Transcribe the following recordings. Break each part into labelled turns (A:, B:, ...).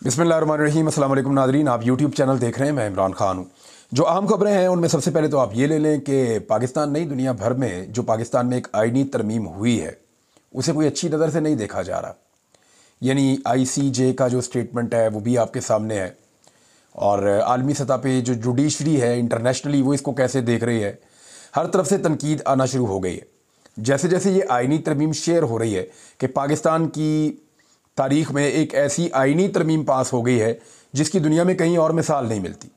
A: बिस्मिल्लाहिर्रहमानिर्रहीम। अस्सलाम वालेकुम नाज़रीन, आप यूट्यूब चैनल देख रहे हैं। मैं इमरान खान हूँ। जो अहम खबरें हैं उनमें सबसे पहले तो आप ये ले लें कि पाकिस्तान नहीं, दुनिया भर में जो पाकिस्तान में एक आईनी तरमीम हुई है उसे कोई अच्छी नज़र से नहीं देखा जा रहा। यानी ICJ का जो स्टेटमेंट है वो भी आपके सामने है, और आलमी सतह पे जो जुडिशरी है इंटरनेशनली वो इसको कैसे देख रही है। हर तरफ से तनकीद आना शुरू हो गई है। जैसे जैसे ये आईनी तरमीम शेयर हो रही है कि पाकिस्तान की तारीख़ में एक ऐसी आईनी तरमीम पास हो गई है जिसकी दुनिया में कहीं और मिसाल नहीं मिलती।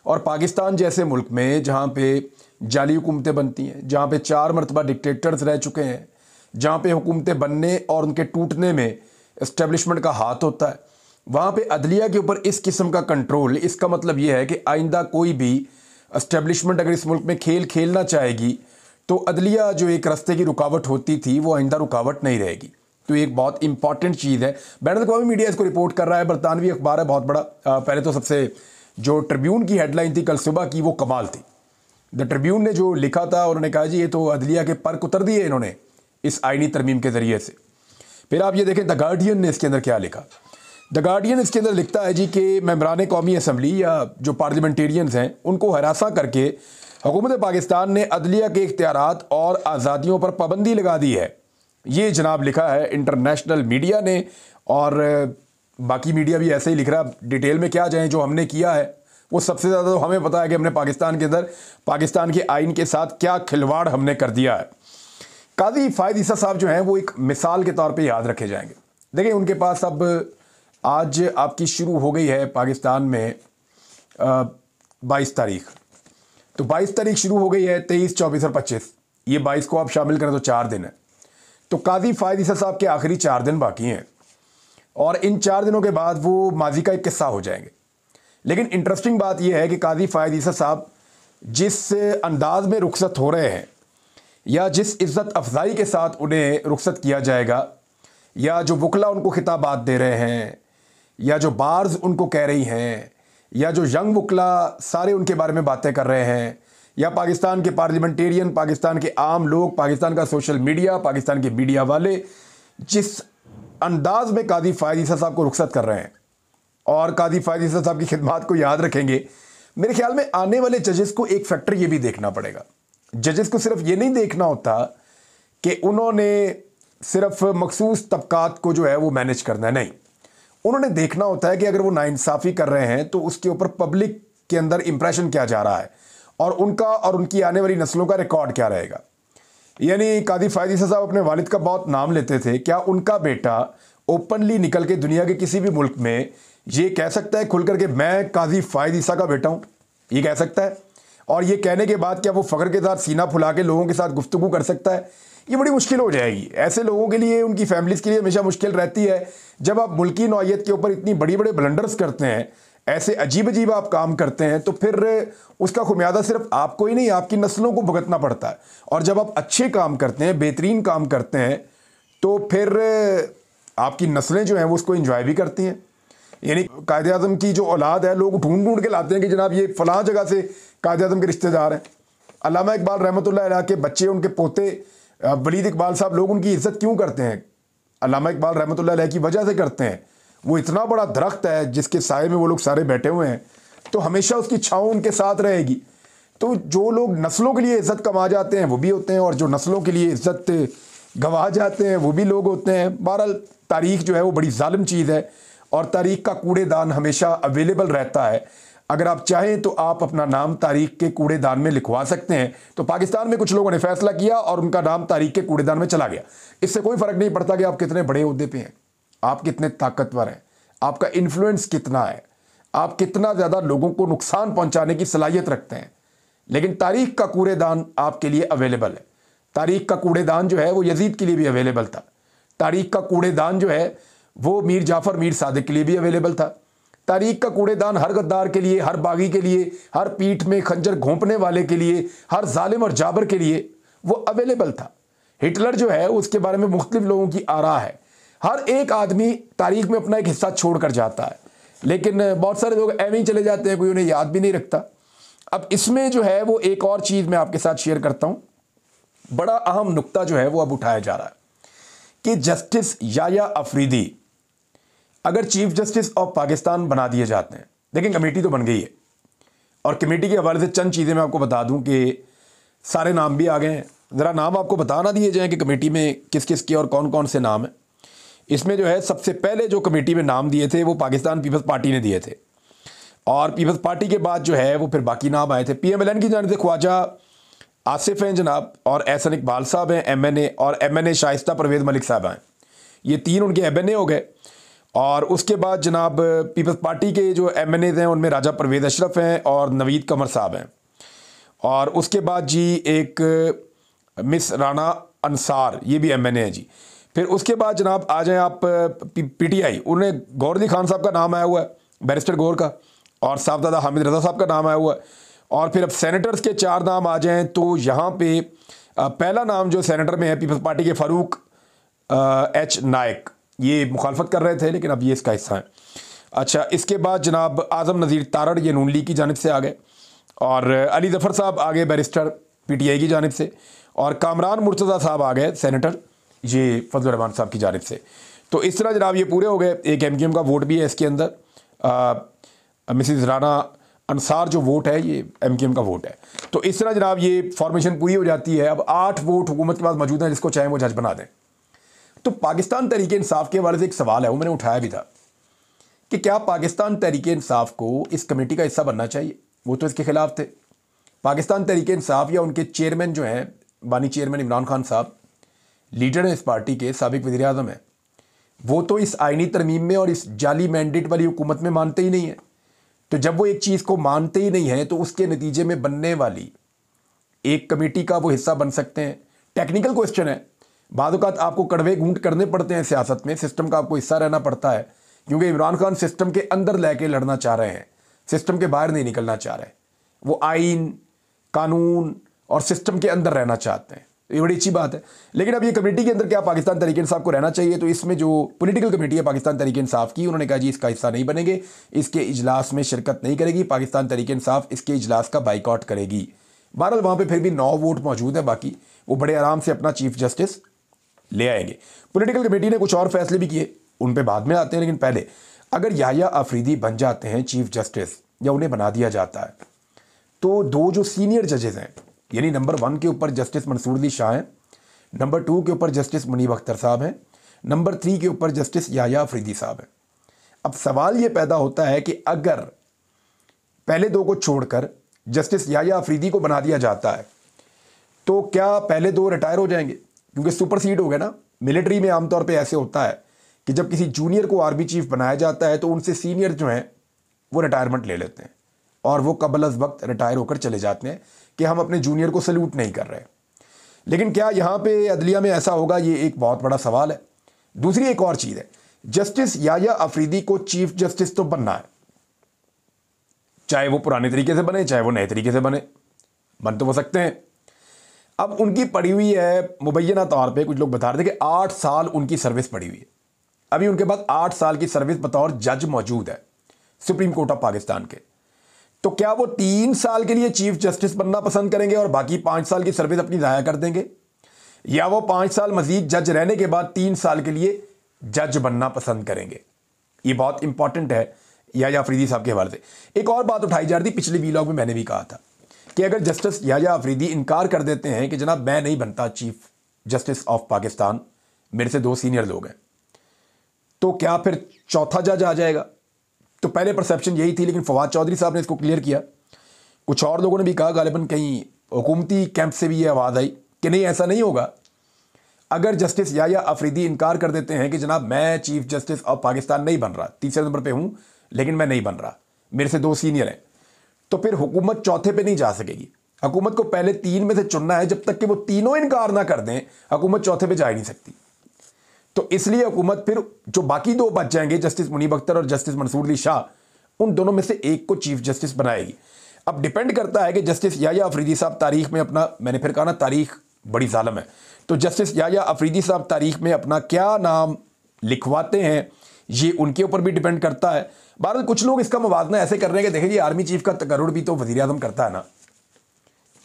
A: और पाकिस्तान जैसे मुल्क में जहाँ पे जाली हुकूमतें बनती हैं, जहाँ पे 4 मरतबा डिक्टेटर्स रह चुके हैं, जहाँ पे हुकूमतें बनने और उनके टूटने में इस्टेब्लिशमेंट का हाथ होता है, वहाँ पे अदलिया के ऊपर इस किस्म का कंट्रोल, इसका मतलब ये है कि आइंदा कोई भी इस्टेब्लिशमेंट अगर इस मुल्क में खेल खेलना चाहेगी तो अदलिया जो एक रास्ते की रुकावट होती थी वो आइंदा रुकावट नहीं रहेगी। तो एक बहुत इंपॉर्टेंट चीज़ है। बैनुल-अक़वामी मीडिया इसको रिपोर्ट कर रहा है। बरतानवी अखबार है बहुत बड़ा। पहले तो सबसे जो ट्रिब्यून की हेडलाइन थी कल सुबह की वो कमाल थी। द ट्रिब्यून ने जो लिखा था उन्होंने कहा जी ये तो अदलिया के पर उतर दिए इन्होंने इस आईनी तरमीम के ज़रिए से। फिर आप ये देखें द गार्डियन ने इसके अंदर क्या लिखा। द गार्डियन इसके अंदर लिखता है जी कि मेंबरान कौमी असम्बली या जो पार्लियामेंटेरियंस हैं उनको हरासा करके हुकूमत पाकिस्तान ने अदलिया के इख्तियारात और आज़ादियों पर पाबंदी लगा दी है। ये जनाब लिखा है इंटरनेशनल मीडिया ने, और बाकी मीडिया भी ऐसे ही लिख रहा है। डिटेल में क्या जाएँ, जो हमने किया है वो सबसे ज़्यादा तो हमें पता है कि हमने पाकिस्तान के अंदर पाकिस्तान के आइन के साथ क्या खिलवाड़ हमने कर दिया है। काजी फ़ायद ईसा साहब जो हैं वो एक मिसाल के तौर पे याद रखे जाएंगे। देखिए उनके पास अब आज आपकी शुरू हो गई है पाकिस्तान में 22 तारीख। तो 22 तारीख शुरू हो गई है, 23, 24 और 25, ये 22 को आप शामिल करें तो 4 दिन है। तो काजी फ़ायद ईसा साहब के आखिरी 4 दिन बाकी हैं, और इन 4 दिनों के बाद वो माजी का एक किस्सा हो जाएंगे। लेकिन इंटरेस्टिंग बात यह है कि काजी फ़ायद ईसा साहब जिस अंदाज में रुखसत हो रहे हैं, या जिस इज़्ज़त अफजाई के साथ उन्हें रुखसत किया जाएगा, या जो वकला उनको खिताबात दे रहे हैं, या जो बार्स उनको कह रही हैं, या जो यंग वकला सारे उनके बारे में बातें कर रहे हैं, या पाकिस्तान के पार्लियामेंटेरियन, पाकिस्तान के आम लोग, पाकिस्तान का सोशल मीडिया, पाकिस्तान के मीडिया वाले जिस अंदाज में काजी फ़ायद ईसा साहब को रुखसत कर रहे हैं और काजी फ़ायद ईसा साहब की खिदमत को याद रखेंगे, मेरे ख्याल में आने वाले जजेस को एक फैक्टर ये भी देखना पड़ेगा। जजेस को सिर्फ ये नहीं देखना होता कि उन्होंने सिर्फ मखसूस तबकात को जो है वो मैनेज करना है, नहीं, उन्होंने देखना होता है कि अगर वो नाइंसाफ़ी कर रहे हैं तो उसके ऊपर पब्लिक के अंदर इंप्रेशन क्या जा रहा है, और उनका और उनकी आने वाली नस्लों का रिकॉर्ड क्या रहेगा। यानी काजी फ़ायद ईसा साहब अपने वालिद का बहुत नाम लेते थे, क्या उनका बेटा ओपनली निकल के दुनिया के किसी भी मुल्क में ये कह सकता है खुलकर के मैं काजी फ़ायद ईसा का बेटा हूँ? ये कह सकता है? और ये कहने के बाद क्या वो फ़ख्र के साथ सीना फुला के लोगों के साथ गुफ्तगू कर सकता है? ये बड़ी मुश्किल हो जाएगी। ऐसे लोगों के लिए, उनकी फैमिलीज़ के लिए हमेशा मुश्किल रहती है जब आप मुल्की नौइयत के ऊपर इतनी बड़ी बड़े ब्लंडर्स करते हैं, ऐसे अजीब अजीब आप काम करते हैं, तो फिर उसका खुमियादा सिर्फ आपको ही नहीं आपकी नस्लों को भुगतना पड़ता है। और जब आप अच्छे काम करते हैं, बेहतरीन काम करते हैं, तो फिर आपकी नस्लें जो हैं वो उसको इंजॉय भी करती हैं। यानी कायदे आज़म की जो औलाद है, लोग ढूंढ ढूंढ के लाते हैं कि जनाब ये फ़लाँ जगह से कायदे आज़म के रिश्तेदार हैं। अल्लामा इकबाल रहमतुल्लाह अलैह के बच्चे, उनके पोते वलीद इकबाल साहब, लोग उनकी इज़्ज़त क्यों करते हैं? अल्लामा इकबाल रहमतुल्लाह अलैह की वजह से करते हैं। वो इतना बड़ा दरख्त है जिसके साए में वो लोग सारे बैठे हुए हैं, तो हमेशा उसकी छाँव उनके साथ रहेगी। तो जो लोग नस्लों के लिए इज़्ज़त कमा जाते हैं वो भी होते हैं, और जो नस्लों के लिए इज़्ज़त गंवा जाते हैं वो भी लोग होते हैं। बहरहाल तारीख़ जो है वो बड़ी ज़ालिम चीज़ है, और तारीख़ का कूड़ेदान हमेशा अवेलेबल रहता है। अगर आप चाहें तो आप अपना नाम तारीख़ के कूड़ेदान में लिखवा सकते हैं। तो पाकिस्तान में कुछ लोगों ने फ़ैसला किया और उनका नाम तारीख़ के कूड़ेदान में चला गया। इससे कोई फ़र्क नहीं पड़ता कि आप कितने बड़े ओहदे पे हैं, आप कितने ताकतवर हैं, आपका इन्फ्लुएंस कितना है, आप कितना ज़्यादा लोगों को नुकसान पहुँचाने की सलाहियत रखते हैं, लेकिन तारीख़ का कूड़ेदान आपके लिए अवेलेबल है। तारीख़ का कूड़ेदान जो है वो यजीद के लिए भी अवेलेबल था। तारीख़ का कूड़ेदान जो है वो मीर जाफ़र, मीर सादिक के लिए भी अवेलेबल था। तारीख़ का कूड़ेदान हर गद्दार के लिए, हर बागी के लिए, हर पीठ में खंजर घोंपने वाले के लिए, हर जालिम और जाबर के लिए वो अवेलेबल था। हिटलर जो है उसके बारे में मुख्तलिफ लोगों की आरा है। हर एक आदमी तारीख़ में अपना एक हिस्सा छोड़ कर जाता है, लेकिन बहुत सारे लोग ऐਵੇਂ ही चले जाते हैं, कोई उन्हें याद भी नहीं रखता। अब इसमें जो है वो एक और चीज़ मैं आपके साथ शेयर करता हूँ। बड़ा अहम नुक्ता जो है वो अब उठाया जा रहा है कि जस्टिस याया अफरीदी अगर चीफ जस्टिस ऑफ पाकिस्तान बना दिए जाते हैं, लेकिन कमेटी तो बन गई है, और कमेटी के हवाले से चंद चीज़ें मैं आपको बता दूं कि सारे नाम भी आ गए हैं। ज़रा नाम आपको बता ना दिए जाएँ कि कमेटी में किस किस के और कौन कौन से नाम हैं। इसमें जो है सबसे पहले जो कमेटी में नाम दिए थे वो पाकिस्तान पीपल्स पार्टी ने दिए थे, और पीपल्स पार्टी के बाद जो है वो फिर बाकी नाम आए थे। PMLN की जानिब से ख्वाजा आसिफ हैं जनाब, और एहसन इकबाल साहब हैं MNA, और MNA शाइस्ता परवेज़ मलिक साहब हैं। ये तीन उनके MNA हो गए। और उसके बाद जनाब पीपल्स पार्टी के जो MNAs हैं उनमें राजा परवेज़ अशरफ हैं और नवीद कमर साहब हैं। और उसके बाद जी एक मिस राना अंसार, ये भी MNA है जी। फिर उसके बाद जनाब आ जाएं आप PTI, उन्हें गौर अली खान साहब का नाम आया हुआ है, बैरिस्टर गौर का, और साहबजादा हामिद रज़ा साहब का नाम आया हुआ है। और फिर अब सेनेटर्स के 4 नाम आ जाएं तो यहाँ पे पहला नाम जो सेनेटर में है पीपल्स पार्टी के फ़ारूक H नायक, ये मुखालफत कर रहे थे लेकिन अब ये इसका हिस्सा है। अच्छा, इसके बाद जनाब आज़म नज़ीर तारड़, ये नून लीग की जानिब से आ गए, और अली ज़फ़र साहब आ गए बैरिस्टर PTI की जानिब से, और कामरान मुर्तज़ा साहब आ गए सेनेटर, ये फजल रहमान साहब की जानिब से। तो इस तरह जनाब ये पूरे हो गए। एक MQM का वोट भी है इसके अंदर, मिसिज़ राना अंसार जो वोट है ये MQM का वोट है। तो इस तरह जनाब ये फॉर्मेशन पूरी हो जाती है। अब 8 वोट हुकूमत के पास मौजूद हैं, जिसको चाहे वो जज बना दें। तो पाकिस्तान तहरीक इंसाफ के हवाले से एक सवाल है, वो मैंने उठाया भी था कि क्या पाकिस्तान तहरीक इंसाफ को इस कमेटी का हिस्सा बनना चाहिए। वो तो इसके खिलाफ थे। पाकिस्तान तहरीक इंसाफ या उनके चेयरमैन जो हैं, बानी चेयरमैन इमरान खान साहब, लीडर हैं इस पार्टी के, साबिक वज़ीर आज़म हैं, वो तो इस आइनी तरमीम में और इस जाली मैंडेट वाली हुकूमत में मानते ही नहीं है। तो जब वो एक चीज़ को मानते ही नहीं है तो उसके नतीजे में बनने वाली एक कमेटी का वो हिस्सा बन सकते हैं। टेक्निकल क्वेश्चन है, बाद औक़ात आपको कड़वे घूंट करने पड़ते हैं सियासत में, सिस्टम का आपको हिस्सा रहना पड़ता है, क्योंकि इमरान खान सिस्टम के अंदर लेके लड़ना चाह रहे हैं, सिस्टम के बाहर नहीं निकलना चाह रहे। वो आइन, कानून और सिस्टम के अंदर रहना चाहते हैं। ये बड़ी अच्छी बात है। लेकिन अब ये कमेटी के अंदर क्या पाकिस्तान तहरीक इंसाफ को रहना चाहिए? तो इसमें जो पॉलिटिकल कमेटी है पाकिस्तान तहरीक इंसाफ की, उन्होंने कहा जी इसका हिस्सा नहीं बनेंगे, इसके इजलास में शिरकत नहीं करेगी, पाकिस्तान तहरीक इंसाफ इसके इजलास का बाइकआउट करेगी। बहरहाल वहाँ पे फिर भी 9 वोट मौजूद है, बाकी वो बड़े आराम से अपना चीफ जस्टिस ले आएंगे। पॉलिटिकल कमेटी ने कुछ और फैसले भी किए, उन पर बाद में आते हैं। लेकिन पहले अगर याह्या अफरीदी बन जाते हैं चीफ जस्टिस, या उन्हें बना दिया जाता है, तो 2 जो सीनियर जजेस हैं, यानी नंबर 1 के ऊपर जस्टिस मंसूर अली शाह हैं, नंबर 2 के ऊपर जस्टिस मुनीब अख्तर साहब हैं, नंबर 3 के ऊपर जस्टिस याह्या अफरीदी साहब हैं। अब सवाल ये पैदा होता है कि अगर पहले 2 को छोड़कर जस्टिस याह्या अफरीदी को बना दिया जाता है तो क्या पहले 2 रिटायर हो जाएंगे? क्योंकि सुपरसीड हो गए ना। मिलिट्री में आमतौर पे ऐसे होता है कि जब किसी जूनियर को आर्मी चीफ बनाया जाता है तो उनसे सीनियर जो हैं वो रिटायरमेंट ले लेते हैं, और वो कबल अज़ वक्त रिटायर होकर चले जाते हैं कि हम अपने जूनियर को सल्यूट नहीं कर रहे। लेकिन क्या यहाँ पे अदलिया में ऐसा होगा? ये एक बहुत बड़ा सवाल है। दूसरी एक और चीज़ है, जस्टिस याह्या अफरीदी को चीफ जस्टिस तो बनना है, चाहे वो पुराने तरीके से बने चाहे वो नए तरीके से बन तो वो सकते हैं। अब उनकी पड़ी हुई है मुबैना तौर पे, कुछ लोग बता रहे थे कि 8 साल उनकी सर्विस पड़ी हुई है। अभी उनके पास 8 साल की सर्विस बतौर जज मौजूद है सुप्रीम कोर्ट ऑफ पाकिस्तान के। तो क्या वो 3 साल के लिए चीफ जस्टिस बनना पसंद करेंगे और बाकी 5 साल की सर्विस अपनी ज़ाया कर देंगे, या वो 5 साल मजीद जज रहने के बाद 3 साल के लिए जज बनना पसंद करेंगे? ये बहुत इंपॉर्टेंट है याह्या अफरीदी साहब के हवाले से। एक और बात उठाई जा रही थी, पिछले वीलॉग में मैंने भी कहा था कि अगर जस्टिस याह्या अफरीदी इनकार कर देते हैं कि जनाब मैं नहीं बनता चीफ जस्टिस ऑफ पाकिस्तान, मेरे से 2 सीनियर लोग हैं, तो क्या फिर चौथा जज आ जाएगा? तो पहले परसेप्शन यही थी, लेकिन फवाद चौधरी साहब ने इसको क्लियर किया। कुछ और लोगों ने भी कहा, गालिबन कहीं हुकूमती कैंप से भी ये आवाज़ आई कि नहीं ऐसा नहीं होगा। अगर जस्टिस याह्या अफरीदी इनकार कर देते हैं कि जनाब मैं चीफ जस्टिस ऑफ पाकिस्तान नहीं बन रहा, 3रे नंबर पे हूँ लेकिन मैं नहीं बन रहा, मेरे से 2 सीनियर हैं, तो फिर हुकूमत चौथे पे नहीं जा सकेगी। हुकूमत को पहले 3 में से चुनना है, जब तक कि वो तीनों इनकार ना कर दें हुकूमत चौथे पे जा ही नहीं सकती। तो इसलिए हुकूमत फिर जो बाकी 2 बच जाएंगे, जस्टिस मुनीब अख्तर और जस्टिस मंसूर अली शाह, उन दोनों में से एक को चीफ जस्टिस बनाएगी। अब डिपेंड करता है कि जस्टिस याह्या अफरीदी साहब तारीख में अपना, मैंने फिर कहा ना तारीख बड़ी जालिम है, तो जस्टिस याह्या अफरीदी साहब तारीख में अपना क्या नाम लिखवाते हैं, ये उनके ऊपर भी डिपेंड करता है। बहरहाल कुछ लोग इसका मुवाजना ऐसे कर रहे हैं कि देखिए आर्मी चीफ का तकर्रुर भी तो वज़ीर आज़म करता है ना,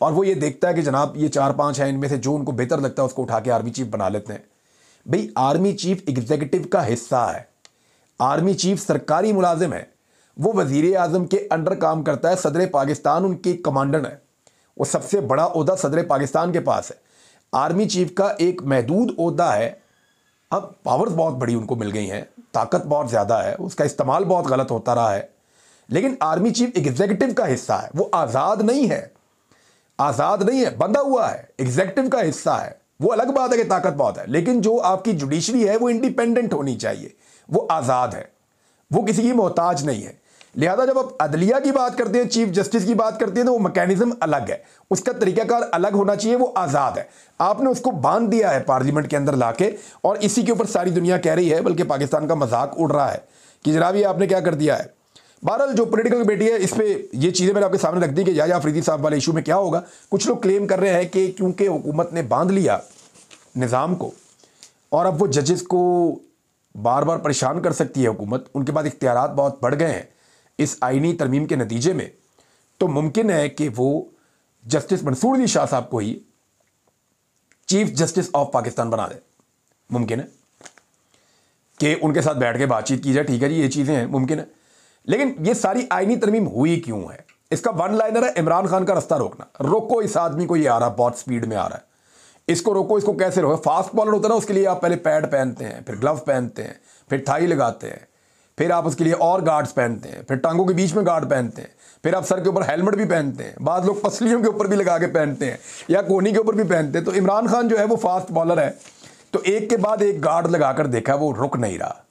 A: और वो ये देखता है कि जनाब ये 4-5 हैं, इनमें से जो उनको बेहतर लगता है उसको उठा के आर्मी चीफ बना लेते हैं। भाई आर्मी चीफ एग्जीक्यूटिव का हिस्सा है, आर्मी चीफ सरकारी मुलाजिम है, वो वजीर आजम के अंडर काम करता है, सदर पाकिस्तान उनके कमांडर है, वो सबसे बड़ा ओहदा सदर पाकिस्तान के पास है। आर्मी चीफ का एक महदूद ओहदा है, अब पावर्स बहुत बड़ी उनको मिल गई हैं, ताकत बहुत ज़्यादा है, उसका इस्तेमाल बहुत गलत होता रहा है, लेकिन आर्मी चीफ एग्जीक्यूटिव का हिस्सा है, वो आज़ाद नहीं है, आज़ाद नहीं है, बंधा हुआ है, एग्जीक्यूटिव का हिस्सा है। वो अलग बात है कि ताकत बहुत है, लेकिन जो आपकी जुडिशरी है वो इंडिपेंडेंट होनी चाहिए, वो आज़ाद है, वो किसी की मोहताज नहीं है। लिहाजा जब आप अदलिया की बात करते हैं, चीफ जस्टिस की बात करते हैं, तो वो मैकेनिज्म अलग है, उसका तरीकाकार अलग होना चाहिए, वो आज़ाद है। आपने उसको बांध दिया है पार्लियामेंट के अंदर लाके, और इसी के ऊपर सारी दुनिया कह रही है, बल्कि पाकिस्तान का मजाक उड़ रहा है कि जनाब ये आपने क्या कर दिया है। बहरहाल जो पॉलिटिकल कमेटी है, इस पे ये चीज़ें मैंने आपके सामने रख दी कि याह्या अफरीदी साहब वाले इशू में क्या होगा। कुछ लोग क्लेम कर रहे हैं कि क्योंकि हुकूमत ने बांध लिया निज़ाम को और अब वो जजेस को बार बार परेशान कर सकती है हुकूमत, उनके पास इख्तियारात बहुत बढ़ गए हैं इस आईनी तरमीम के नतीजे में, तो मुमकिन है कि वो जस्टिस मंसूर अली शाह साहब को ही चीफ जस्टिस ऑफ पाकिस्तान बना दे। मुमकिन है कि उनके साथ बैठ के बातचीत की जाए, ठीक है जी ये चीज़ें हैं, मुमकिन है। लेकिन ये सारी आईनी तरमीम हुई क्यों है, इसका वन लाइनर है इमरान खान का रास्ता रोकना। रोको इस आदमी को, ये आ रहा बहुत स्पीड में आ रहा है, इसको रोको, इसको कैसे रोको। फास्ट बॉलर होता है ना, उसके लिए आप पहले पैड पहनते हैं, फिर ग्लव पहनते हैं, फिर थाई लगाते हैं, फिर आप उसके लिए और गार्ड्स पहनते हैं, फिर टांगों के बीच में गार्ड पहनते हैं, फिर आप सर के ऊपर हेलमेट भी पहनते हैं, बाद लोग पसलियों के ऊपर भी लगा के पहनते हैं या कोहनी के ऊपर भी पहनते हैं। तो इमरान खान जो है वो फास्ट बॉलर है, तो एक के बाद एक गार्ड लगाकर देखा, वो रुक नहीं रहा,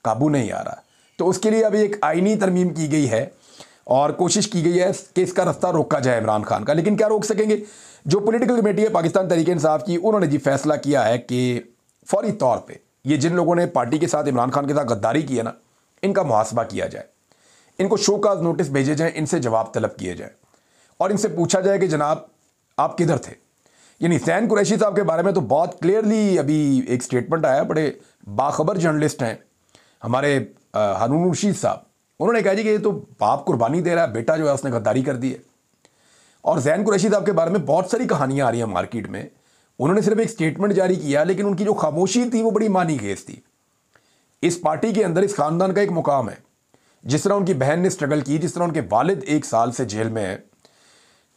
A: काबू नहीं आ रहा। तो उसके लिए अभी एक आईनी तरमीम की गई है और कोशिश की गई है कि इसका रास्ता रोका जाए इमरान खान का। लेकिन क्या रोक सकेंगे? जो पॉलिटिकल कमेटी है पाकिस्तान तहरीक इंसाफ की, उन्होंने जी फैसला किया है कि फौरी तौर पे ये जिन लोगों ने पार्टी के साथ इमरान खान के साथ गद्दारी की है ना, इनका मुहासबा किया जाए, इनको शोकाज नोटिस भेजे जाएं, इनसे जवाब तलब किए जाए और इनसे पूछा जाए कि जनाब आप किधर थे। यानी ज़ैन कुरैशी साहब के बारे में तो बहुत क्लियरली अभी एक स्टेटमेंट आया, बड़े बाखबर जर्नलिस्ट हैं हमारे हारून रशीद साहब, उन्होंने कहा जी कि ये तो बाप कुर्बानी दे रहा है, बेटा जो है उसने गद्दारी कर दी है। और ज़ैन कुरैशी साहब के बारे में बहुत सारी कहानियां आ रही हैं मार्केट में, उन्होंने सिर्फ एक स्टेटमेंट जारी किया, लेकिन उनकी जो खामोशी थी वो बड़ी मानी खेज थी। इस पार्टी के अंदर इस खानदान का एक मुकाम है, जिस तरह उनकी बहन ने स्ट्रगल की, जिस तरह उनके वालिद 1 साल से जेल में है,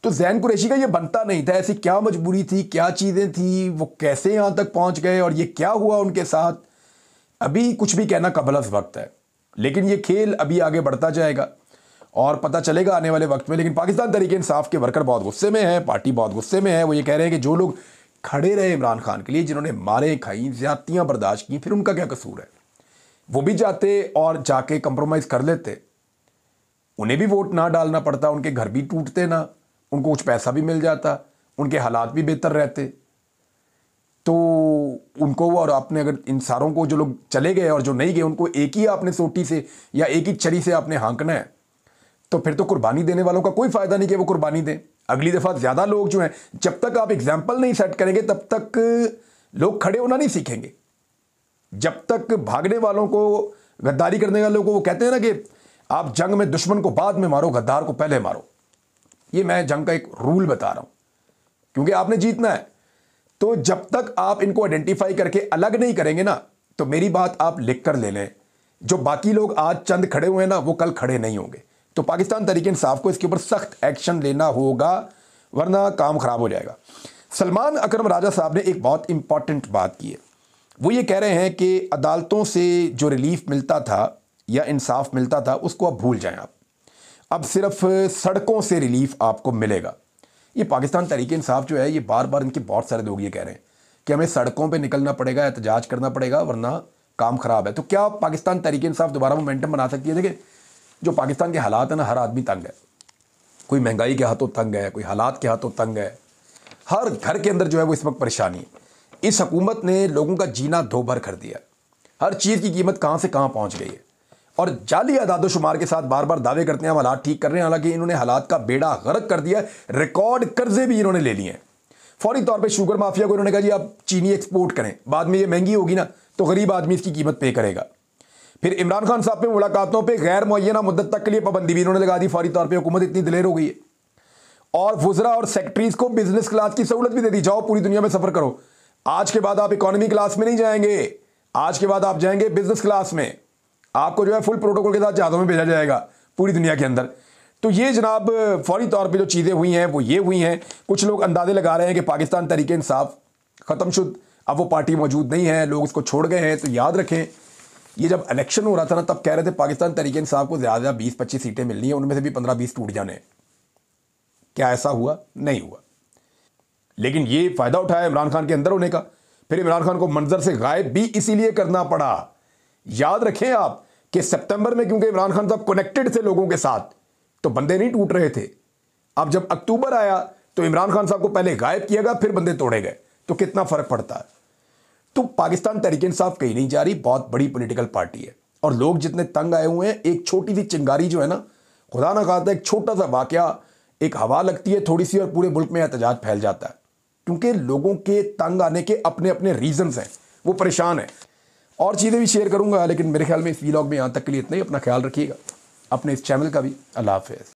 A: तो ज़ैन कुरैशी का ये बनता नहीं था। ऐसी क्या मजबूरी थी, क्या चीज़ें थी, वो कैसे यहाँ तक पहुँच गए और ये क्या हुआ उनके साथ, अभी कुछ भी कहना कबल वक्त है। लेकिन ये खेल अभी आगे बढ़ता जाएगा और पता चलेगा आने वाले वक्त में। लेकिन पाकिस्तान तहरीक इंसाफ के वर्कर बहुत गुस्से में हैं, पार्टी बहुत गुस्से में है। वो ये कह रहे हैं कि जो लोग खड़े रहे इमरान खान के लिए, जिन्होंने मारें खाई, ज्यादतियाँ बर्दाश्त की, फिर उनका क्या कसूर है? वो भी जाते और जाके कंप्रोमाइज़ कर लेते, उन्हें भी वोट ना डालना पड़ता, उनके घर भी टूटते ना, उनको कुछ पैसा भी मिल जाता, उनके हालात भी बेहतर रहते। तो उनको और आपने अगर इन सारों को, जो लोग चले गए और जो नहीं गए, उनको एक ही आपने सोटी से या एक ही छड़ी से आपने हाँकना है, तो फिर तो कुर्बानी देने वालों का कोई फायदा नहीं कि वो कुर्बानी दें। अगली दफ़ा ज़्यादा लोग जो हैं, जब तक आप एग्जाम्पल नहीं सेट करेंगे तब तक लोग खड़े होना नहीं सीखेंगे। जब तक भागने वालों को, गद्दारी करने वालों को, वो कहते हैं ना कि आप जंग में दुश्मन को बाद में मारो, गद्दार को पहले मारो। ये मैं जंग का एक रूल बता रहा हूं, क्योंकि आपने जीतना है। तो जब तक आप इनको आइडेंटिफाई करके अलग नहीं करेंगे ना, तो मेरी बात आप लिख कर ले लें, जो बाकी लोग आज चंद खड़े हुए हैं ना, वो कल खड़े नहीं होंगे। तो पाकिस्तान तहरीक इंसाफ को इसके ऊपर सख्त एक्शन लेना होगा, वरना काम खराब हो जाएगा। सलमान अकरम राजा साहब ने एक बहुत इंपॉर्टेंट बात की है। वो ये कह रहे हैं कि अदालतों से जो रिलीफ मिलता था या इंसाफ मिलता था, उसको अब भूल जाएं। आप अब सिर्फ सड़कों से रिलीफ आपको मिलेगा। ये पाकिस्तान तहरीक इंसाफ जो है, ये बार बार इनके बहुत सारे लोग ये कह रहे हैं कि हमें सड़कों पे निकलना पड़ेगा, एहतजाज करना पड़ेगा, वरना काम खराब है। तो क्या पाकिस्तान तहरीक इंसाफ दोबारा मोमेंटम बना सकती है? देखिए, जो पाकिस्तान के हालात है ना, हर आदमी तंग है। कोई महंगाई के हाथों तंग है, कोई हालात के हाथों तंग है, हर घर के अंदर जो है वो इस वक्त परेशानी है। इस हुकूमत ने लोगों का जीना दो भर कर दिया, हर चीज़ की कीमत कहाँ से कहाँ पहुँच गई है, और जाली आदादोशुमार के साथ बार बार दावे करते हैं हम हालात ठीक कर रहे हैं, हालांकि इन्होंने हालात का बेड़ा गर्क कर दिया। रिकॉर्ड कर्जे भी इन्होंने ले लिए हैं। फौरी तौर पे शुगर माफिया को इन्होंने कहा जी आप चीनी एक्सपोर्ट करें, बाद में ये महंगी होगी ना तो गरीब आदमी इसकी कीमत पे करेगा। फिर इमरान खान साहब पे मुलाकातों पर गैर मुअय्यना मुद्दत तक के लिए पाबंदी भी इन्होंने लगा दी फौरी तौर पर। हुकूमत इतनी दिलेर हो गई है। और वुज़रा और सेक्रेटरीज को बिजनेस क्लास की सहूलत भी दे दी, जाओ पूरी दुनिया में सफर करो। आज के बाद आप इकोनॉमी क्लास में नहीं जाएंगे, आज के बाद आप जाएंगे बिजनेस क्लास में। आपको जो है फुल प्रोटोकॉल के साथ जहाज़ों में भेजा जाएगा पूरी दुनिया के अंदर। तो ये जनाब फौरी तौर पे जो चीज़ें हुई हैं वो ये हुई हैं। कुछ लोग अंदाजे लगा रहे हैं कि पाकिस्तान तहरीक इंसाफ ख़त्मशुद, अब वो पार्टी मौजूद नहीं है, लोग उसको छोड़ गए हैं। तो याद रखें, ये जब इलेक्शन हो रहा था ना, तब कह रहे थे पाकिस्तान तहरीक इंसाफ को ज़्यादा 20-25 सीटें मिलनी है, उनमें से भी 15-20 टूट जाने। क्या ऐसा हुआ? नहीं हुआ। लेकिन ये फ़ायदा उठाया इमरान खान के अंदर होने का। फिर इमरान खान को मंजर से गायब भी इसीलिए करना पड़ा। याद रखें आप कि सितंबर में क्योंकि इमरान खान साहब कनेक्टेड थे लोगों के साथ, तो बंदे नहीं टूट रहे थे। अब जब अक्टूबर आया तो इमरान खान साहब को पहले गायब किया गया, फिर बंदे तोड़े गए। तो कितना फर्क पड़ता है। तो पाकिस्तान तहरीक इंसाफ कहीं नहीं जा रही, बहुत बड़ी पॉलिटिकल पार्टी है और लोग जितने तंग आए हुए हैं, एक छोटी सी चिंगारी जो है ना, खुदा ना खास्ता एक छोटा सा वाकया, एक हवा लगती है थोड़ी सी और पूरे मुल्क में एहतजाज फैल जाता है। क्योंकि लोगों के तंग आने के अपने अपने रीजंस हैं, वो परेशान है। और चीज़ें भी शेयर करूंगा, लेकिन मेरे ख्याल में इस वीलॉग में यहाँ तक के लिए इतना ही। अपना ख्याल रखिएगा, अपने इस चैनल का भी। अल्लाह हाफ़िज़।